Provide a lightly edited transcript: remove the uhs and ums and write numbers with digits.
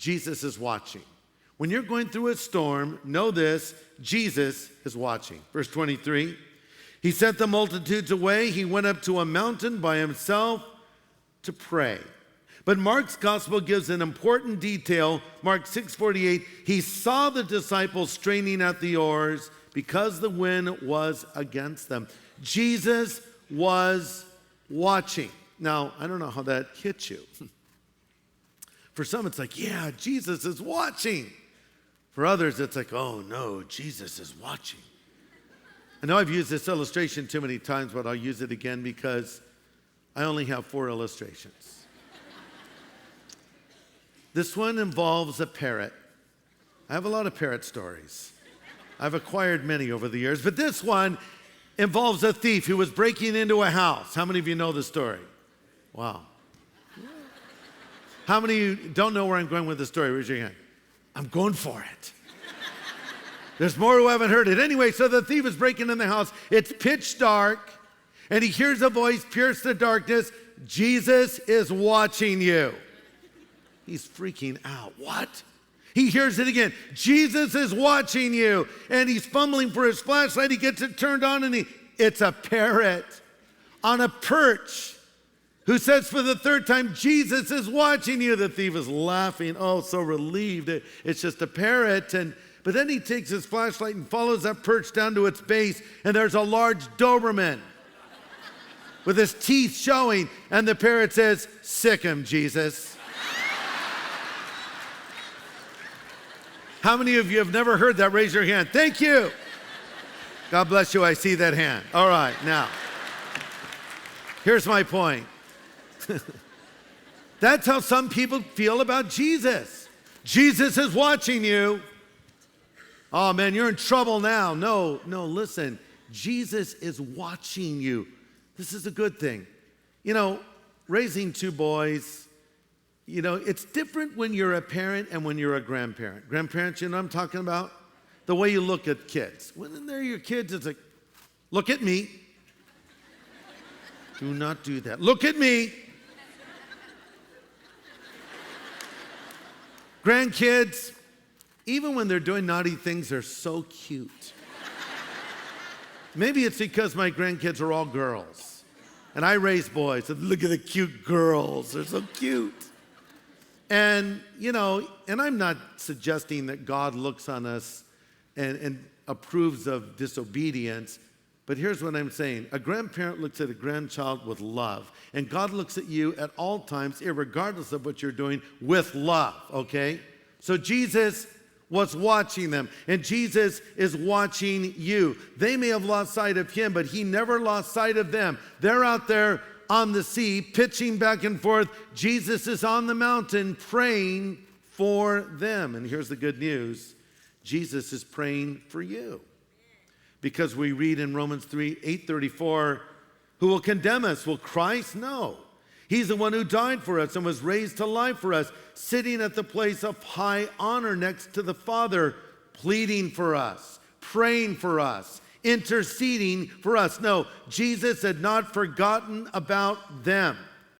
Jesus is watching. When you're going through a storm, know this, Jesus is watching. Verse 23, he sent the multitudes away. He went up to a mountain by himself to pray. But Mark's gospel gives an important detail. Mark 6:48, he saw the disciples straining at the oars because the wind was against them. Jesus was watching. Now, I don't know how that hits you. For some, it's like, yeah, Jesus is watching. For others, it's like, oh no, Jesus is watching. I know I've used this illustration too many times, but I'll use it again because I only have 4 illustrations. This one involves a parrot. I have a lot of parrot stories. I've acquired many over the years, but this one involves a thief who was breaking into a house. How many of you know the story? Wow. How many of you don't know where I'm going with the story? Raise your hand. I'm going for it. There's more who haven't heard it. Anyway, so the thief is breaking in the house. It's pitch dark, and he hears a voice pierce the darkness. Jesus is watching you. He's freaking out. What? He hears it again. Jesus is watching you. And he's fumbling for his flashlight. He gets it turned on, and it's a parrot on a perch who says for the 3rd time, Jesus is watching you. The thief is laughing, oh, so relieved. It's just a parrot. But then he takes his flashlight and follows that perch down to its base, and there's a large Doberman with his teeth showing, and the parrot says, sick him, Jesus. How many of you have never heard that? Raise your hand. Thank you. God bless you. I see that hand. All right, now, here's my point. That's how some people feel about Jesus. Jesus is watching you. Oh man, you're in trouble now. No, listen. Jesus is watching you. This is a good thing. You know, raising 2 boys, you know, it's different when you're a parent and when you're a grandparent. Grandparents, you know what I'm talking about? The way you look at kids. When they're your kids, it's like, look at me. Do not do that. Look at me. Grandkids, even when they're doing naughty things, they're so cute. Maybe it's because my grandkids are all girls. And I raise boys. And look at the cute girls. They're so cute. And, you know, and I'm not suggesting that God looks on us and approves of disobedience. But here's what I'm saying. A grandparent looks at a grandchild with love. And God looks at you at all times, irregardless of what you're doing, with love, okay? So Jesus was watching them, and Jesus is watching you. They may have lost sight of him, but he never lost sight of them. They're out there on the sea, pitching back and forth. Jesus is on the mountain praying for them. And here's the good news. Jesus is praying for you. Because we read in Romans 8:34, who will condemn us? Will Christ? No. He's the one who died for us and was raised to life for us, sitting at the place of high honor next to the Father, pleading for us, praying for us, interceding for us. No, Jesus had not forgotten about them.